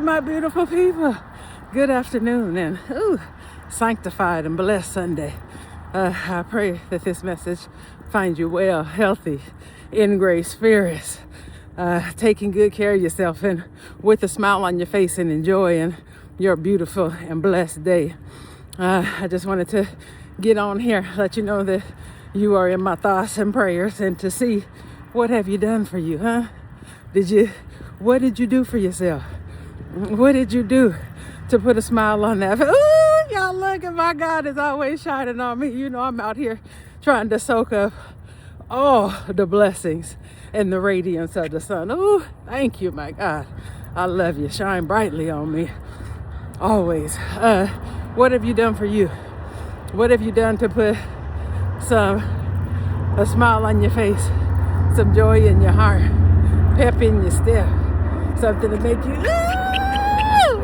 my beautiful people. Good afternoon and sanctified and blessed Sunday. I pray that this message finds you well, healthy, in great spirits, taking good care of yourself and with a smile on your face and enjoying your beautiful and blessed day. I just wanted to get on here, let you know that you are in my thoughts and prayers, and to see what have you done for you, huh? What did you do for yourself? What did you do to put a smile on that? Ooh, y'all look at my God is always shining on me. You know, I'm out here trying to soak up all the blessings and the radiance of the sun. Ooh, thank you, my God. I love you. Shine brightly on me. Always. What have you done for you? What have you done to put a smile on your face, some joy in your heart, pep in your step, something to make you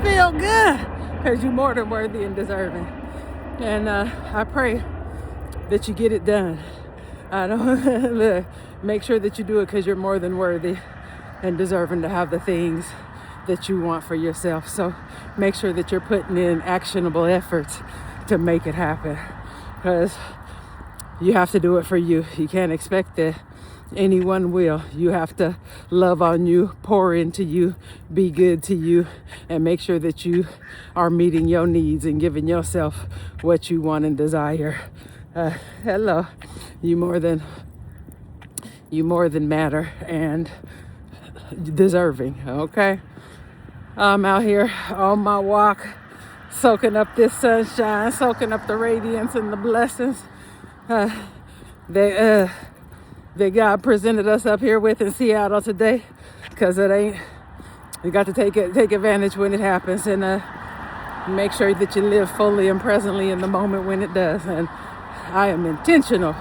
feel good, because you're more than worthy and deserving. And I pray that you get it done. I don't make sure that you do it because you're more than worthy and deserving to have the things that you want for yourself. So make sure that you're putting in actionable efforts to make it happen, because you have to do it for you. You can't expect that anyone will. You have to love on you, pour into you, be good to you, and make sure that you are meeting your needs and giving yourself what you want and desire. Hello, you more than matter and deserving. Okay, I'm out here on my walk, soaking up this sunshine, soaking up the radiance and the blessings that God presented us up here with in Seattle today, because you got to take advantage when it happens, and make sure that you live fully and presently in the moment when it does. And I am intentional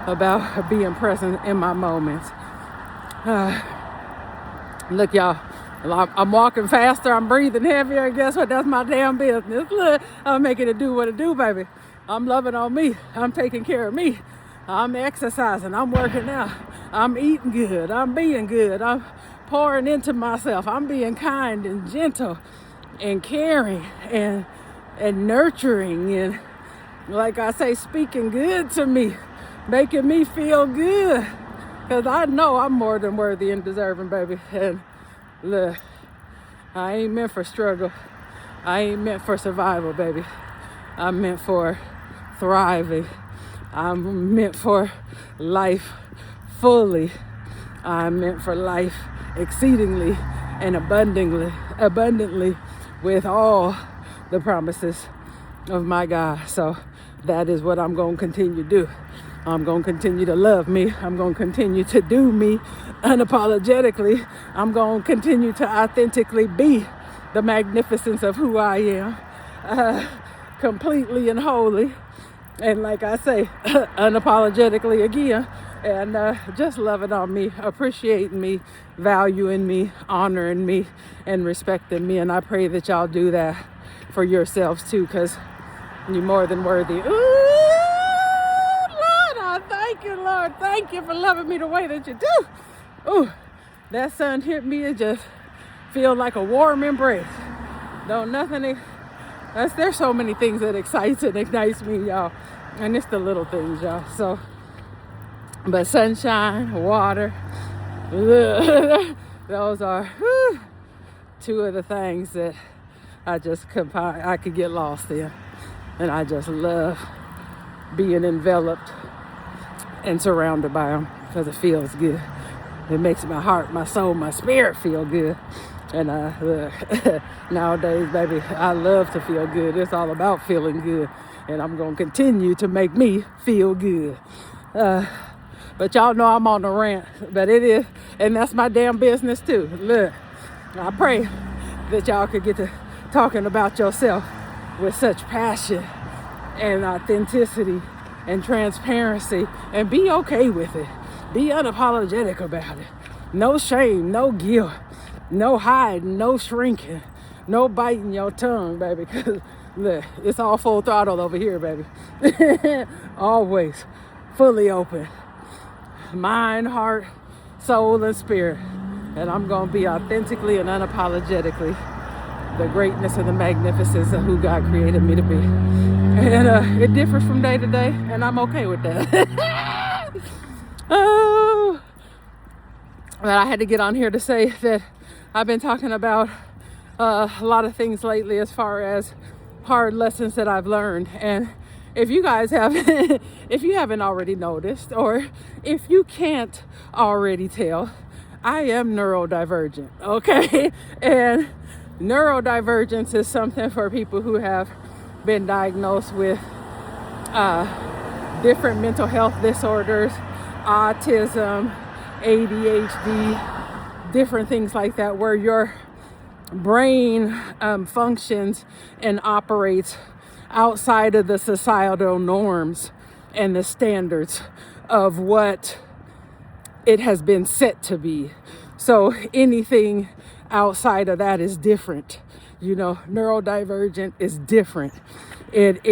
about being present in my moments. Look, y'all, I'm walking faster, I'm breathing heavier, and guess what? That's my damn business. Look, I'm making it do what it do, baby. I'm loving on me. I'm taking care of me. I'm exercising. I'm working out. I'm eating good. I'm being good. I'm pouring into myself. I'm being kind and gentle and caring and nurturing, and, like I say, speaking good to me, making me feel good, because I know I'm more than worthy and deserving, baby. And look, I ain't meant for struggle. I ain't meant for survival, baby. I'm meant for thriving. I'm meant for life fully. I'm meant for life exceedingly and abundantly with all the promises of my God. So that is what I'm going to continue to do. I'm going to continue to love me. I'm going to continue to do me unapologetically. I'm going to continue to authentically be the magnificence of who I am, completely and wholly. And like I say, unapologetically again, and just loving on me, appreciating me, valuing me, honoring me, and respecting me. And I pray that y'all do that for yourselves too, because you're more than worthy. Ooh, Lord, I thank you, Lord. Thank you for loving me the way that you do. Ooh, that sun hit me, it just feels like a warm embrace. There's so many things that excites and ignites me, y'all. And it's the little things, y'all. So, but sunshine, water, those are two of the things that I could get lost in. And I just love being enveloped and surrounded by them, because it feels good. It makes my heart, my soul, my spirit feel good. And nowadays, baby, I love to feel good. It's all about feeling good. And I'm going to continue to make me feel good. But y'all know I'm on the rant. But it is, and that's my damn business too. Look, I pray that y'all could get to talking about yourself with such passion and authenticity and transparency, and be okay with it. Be unapologetic about it. No shame, no guilt. No hiding, no shrinking, no biting your tongue, baby, because look, it's all full throttle over here, baby. Always fully open. Mind, heart, soul, and spirit. And I'm going to be authentically and unapologetically the greatness and the magnificence of who God created me to be. And it differs from day to day, and I'm okay with that. Oh, but I had to get on here to say that I've been talking about a lot of things lately as far as hard lessons that I've learned. And if you guys haven't, if you haven't already noticed, or if you can't already tell, I am neurodivergent, okay? And neurodivergence is something for people who have been diagnosed with different mental health disorders, autism, ADHD, different things like that, where your brain functions and operates outside of the societal norms and the standards of what it has been set to be. So anything outside of that is different. You know, neurodivergent is different. It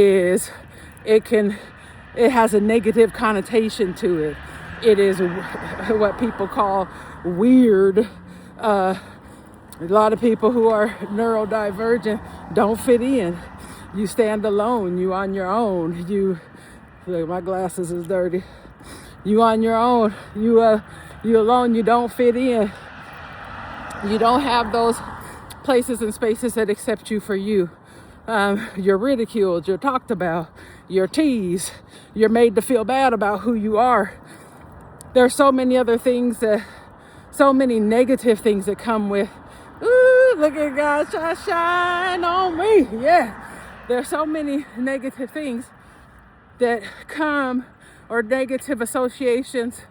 has a negative connotation to it. It is what people call weird. A lot of people who are neurodivergent don't fit in. You stand alone. You on your own. Look, my glasses is dirty. You on your own. You alone. You don't fit in. You don't have those places and spaces that accept you for you. You're ridiculed. You're talked about. You're teased. You're made to feel bad about who you are. There are so many other things so many negative things that come with, ooh, look at God shine on me. Yeah. There's so many negative things that come, or negative associations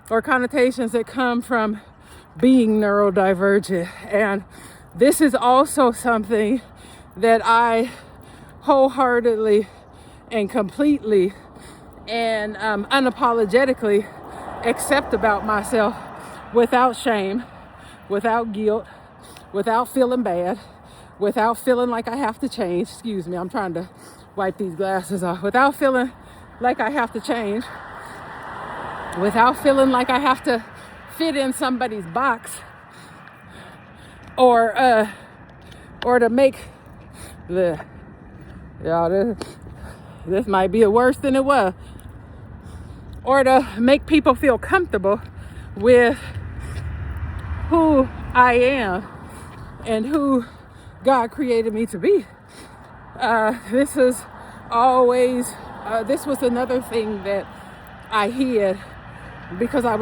or connotations that come from being neurodivergent. And this is also something that I wholeheartedly and completely and unapologetically accept about myself, without shame, without guilt, without feeling bad, without feeling like I have to change. Excuse me, I'm trying to wipe these glasses off. Without feeling like I have to change, without feeling like I have to fit in somebody's box, or to make this might be worse than it was, or to make people feel comfortable with who I am and who God created me to be. This was another thing that I hid, because I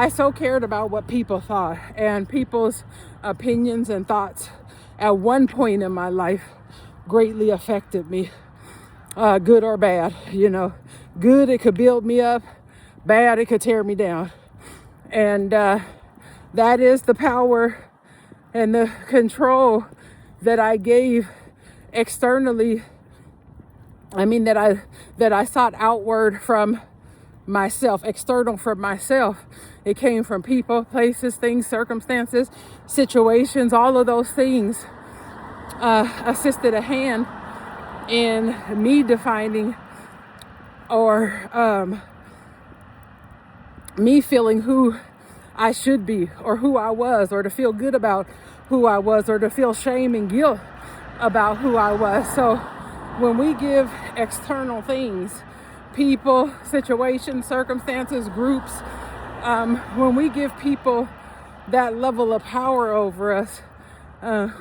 so cared about what people thought, and people's opinions and thoughts at one point in my life greatly affected me, good or bad. You know, good, it could build me up; bad, it could tear me down. And that is the power and the control that I gave externally. I mean, that I sought outward from myself, external from myself. It came from people, places, things, circumstances, situations. All of those things assisted a hand in me defining, or me feeling who I should be, or who I was, or to feel good about who I was, or to feel shame and guilt about who I was. So when we give external things, people, situations, circumstances, groups, when we give people that level of power over us,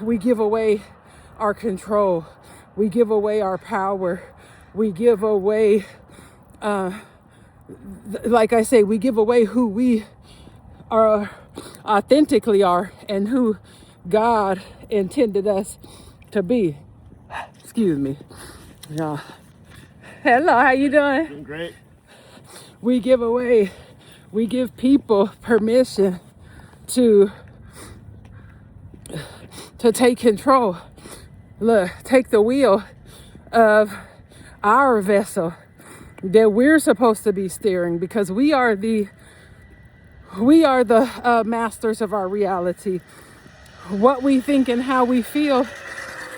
we give away our control. We give away our power. We give away, like I say, we give away who we are, authentically are, and who God intended us to be. Excuse me. Yeah. Hello, how you doing? Doing great. We give people permission to take control. Look, take the wheel of our vessel that we're supposed to be steering, because we are the masters of our reality. What we think and how we feel,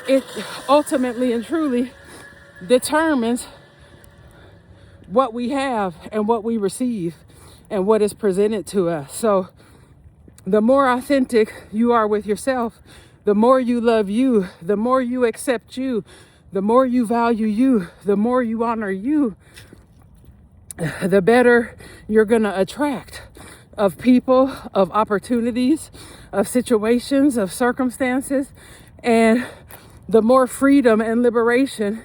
it ultimately and truly determines what we have and what we receive and what is presented to us. So the more authentic you are with yourself, the more you love you, the more you accept you, the more you value you, the more you honor you, the better you're going to attract of people, of opportunities, of situations, of circumstances, and the more freedom and liberation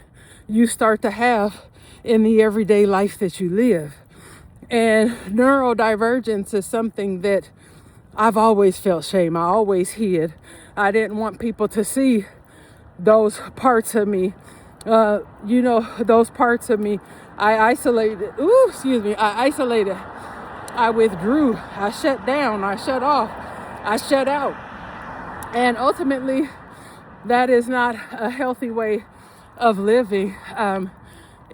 you start to have in the everyday life that you live. And neurodivergence is something that I've always felt shame. I always hid. I didn't want people to see those parts of me. Those parts of me. I isolated. I isolated. I withdrew. I shut down. I shut off. I shut out. And ultimately, that is not a healthy way of living.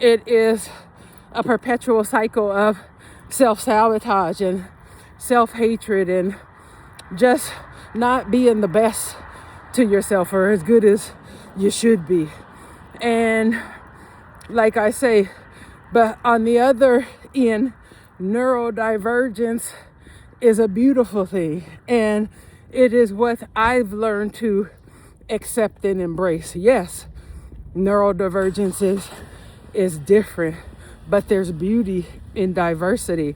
It is a perpetual cycle of self-sabotage and self-hatred and just not being the best to yourself or as good as you should be. And like I say, but on the other end, neurodivergence is a beautiful thing. And it is what I've learned to accept and embrace. Yes, neurodivergence is different, but there's beauty in diversity.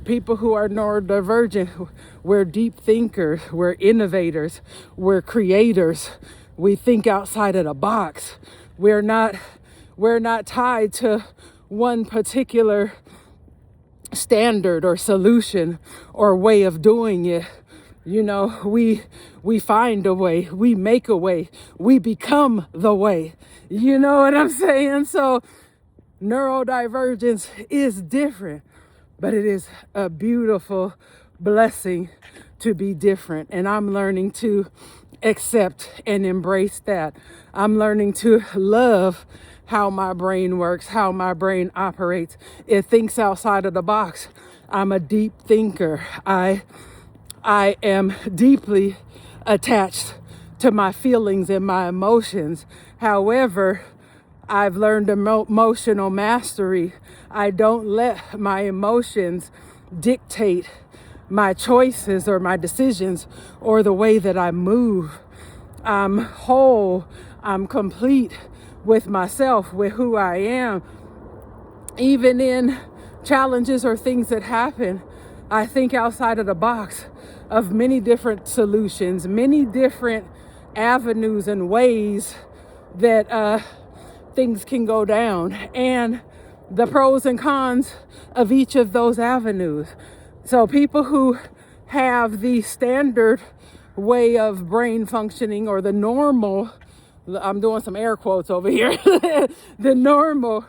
People who are neurodivergent, we're deep thinkers, we're innovators, we're creators. We think outside of the box. We're not tied to one particular standard or solution or way of doing it. We find a way, we make a way, we become the way. You know what I'm saying? So neurodivergence is different, but it is a beautiful blessing to be different. And I'm learning to accept and embrace that. I'm learning to love how my brain works, how my brain operates. It thinks outside of the box. I'm a deep thinker. I am deeply attached to my feelings and my emotions. However, I've learned emotional mastery. I don't let my emotions dictate my choices or my decisions or the way that I move. I'm whole. I'm complete with myself, with who I am. Even in challenges or things that happen, I think outside of the box of many different solutions, many different avenues and ways that things can go down, and the pros and cons of each of those avenues. So people who have the standard way of brain functioning, or the normal, I'm doing some air quotes over here, the normal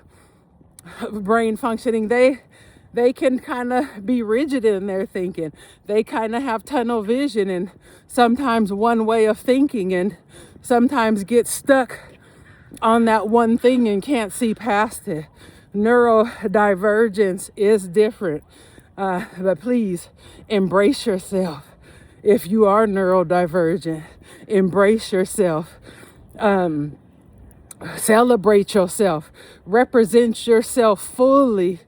brain functioning, they can kind of be rigid in their thinking. They kind of have tunnel vision and sometimes one way of thinking, and sometimes get stuck on that one thing and can't see past it. Neurodivergence is different, but please embrace yourself. If you are neurodivergent, embrace yourself. Celebrate yourself. Represent yourself fully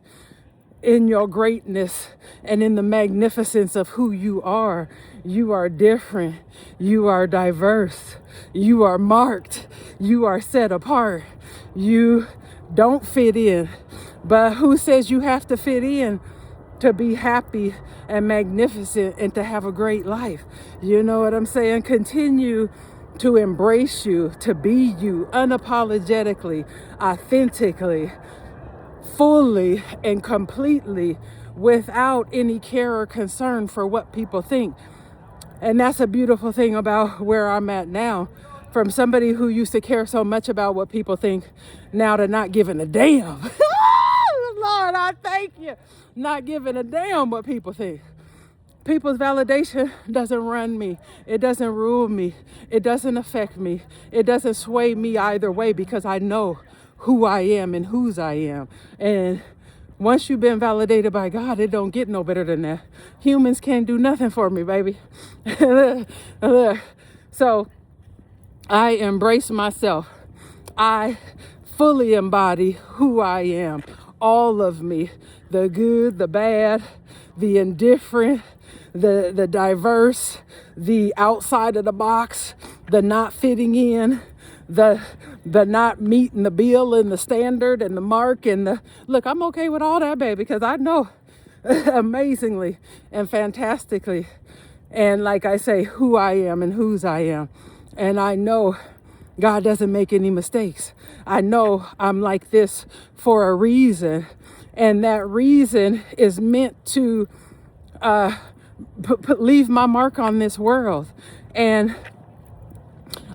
in your greatness and in the magnificence of who you are. You are different. You are diverse. You are marked. You are set apart. You don't fit in. But who says you have to fit in to be happy and magnificent and to have a great life? You know what I'm saying? Continue to embrace you, to be you unapologetically, authentically, fully and completely, without any care or concern for what people think. And that's a beautiful thing about where I'm at now. From somebody who used to care so much about what people think, now to not giving a damn. Lord, I thank you. Not giving a damn what people think. People's validation doesn't run me. It doesn't rule me. It doesn't affect me. It doesn't sway me either way, because I know who I am and whose I am. And once you've been validated by God, it don't get no better than that. Humans can't do nothing for me, baby. So I embrace myself. I fully embody who I am. All of me, the good, the bad, the indifferent, the diverse, the outside of the box, the not fitting in, the not meeting the bill and the standard and the mark and the look. I'm okay with all that, baby, because I know amazingly and fantastically, and like I say, who I am and whose I am. And I know God doesn't make any mistakes. I know I'm like this for a reason, and that reason is meant to leave my mark on this world. And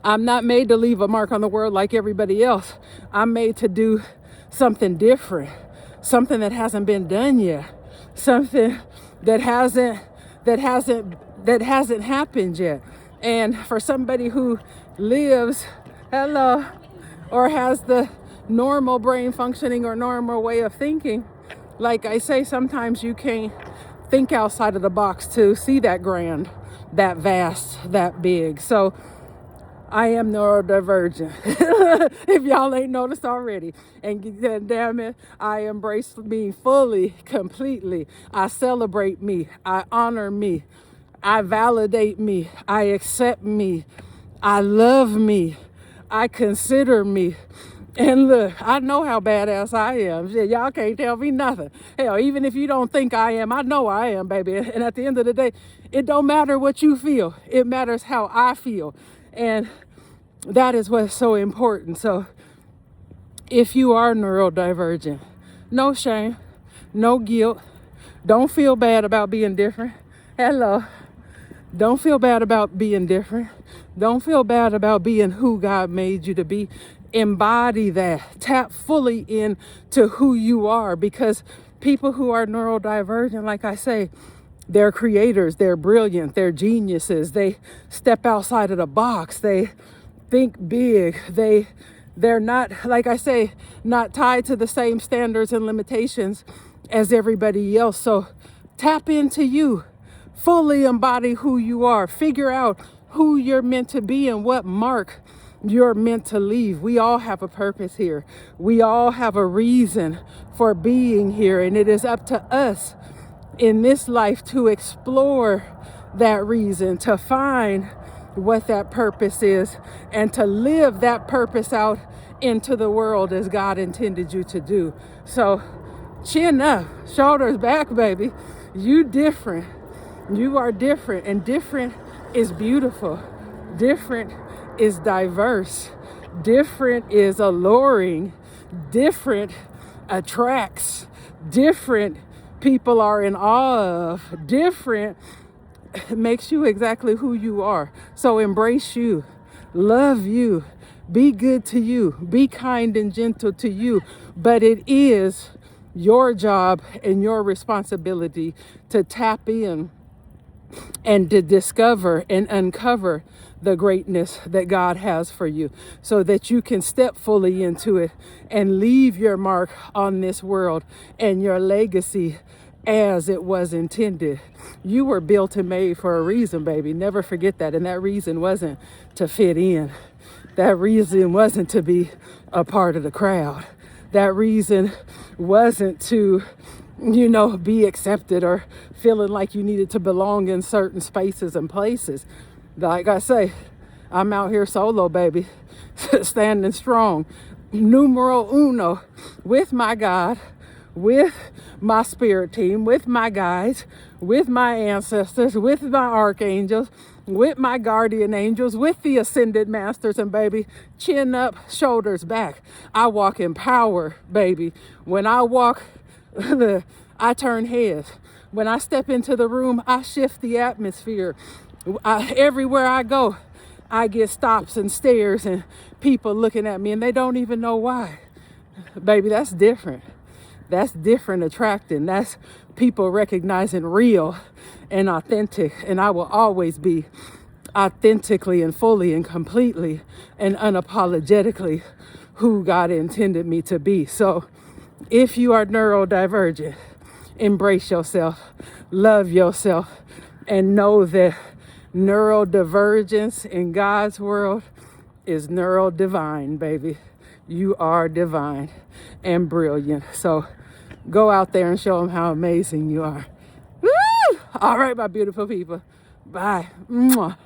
I'm not made to leave a mark on the world like everybody else. I'm made to do something different, something that hasn't been done yet, something that hasn't happened yet. And for somebody who lives, or has the normal brain functioning or normal way of thinking, like I say, sometimes you can't think outside of the box to see that grand, that vast, that big. So I am neurodivergent, if y'all ain't noticed already. And damn it, I embrace me fully, completely. I celebrate me. I honor me. I validate me. I accept me. I love me. I consider me. And look, I know how badass I am. Shit, y'all can't tell me nothing. Hell, even if you don't think I am, I know I am, baby. And at the end of the day, it don't matter what you feel. It matters how I feel. And that is what's so important. So if you are neurodivergent, no shame, no guilt. Don't feel bad about being different. Don't feel bad about being different. Don't feel bad about being who God made you to be. Embody that. Tap fully into who you are, because people who are neurodivergent, like I say, they're creators, they're brilliant, they're geniuses. They step outside of the box. They think big. They're not, like I say, not tied to the same standards and limitations as everybody else. So tap into you. Fully embody who you are. Figure out who you're meant to be and what mark you're meant to leave. We all have a purpose here. We all have a reason for being here. And it is up to us in this life to explore that reason, to find what that purpose is, and to live that purpose out into the world as God intended you to do. So chin up, shoulders back, baby. You different. You are different, and different is beautiful. Different is diverse. Different is alluring. Different attracts. Different people are in awe of. Different makes you exactly who you are. So embrace you. Love you. Be good to you. Be kind and gentle to you. But it is your job and your responsibility to tap in and to discover and uncover the greatness that God has for you, so that you can step fully into it and leave your mark on this world and your legacy as it was intended. You were built and made for a reason, baby. Never forget that. And that reason wasn't to fit in. That reason wasn't to be a part of the crowd. That reason wasn't to, be accepted or feeling like you needed to belong in certain spaces and places. Like I say, I'm out here solo, baby, standing strong, numero uno, with my God, with my spirit team, with my guides, with my ancestors, with my archangels, with my guardian angels, with the ascended masters. And baby, chin up, shoulders back. I walk in power, baby. When I walk, I turn heads. When I step into the room, I shift the atmosphere. Everywhere I go, I get stops and stares and people looking at me, and they don't even know why. Baby, that's different. That's different attracting. That's people recognizing real and authentic. And I will always be authentically and fully and completely and unapologetically who God intended me to be. So if you are neurodivergent, embrace yourself, love yourself, and know that neurodivergence in God's world is neuro-divine, baby. You are divine and brilliant. So go out there and show them how amazing you are. Woo! All right, my beautiful people. Bye. Mwah.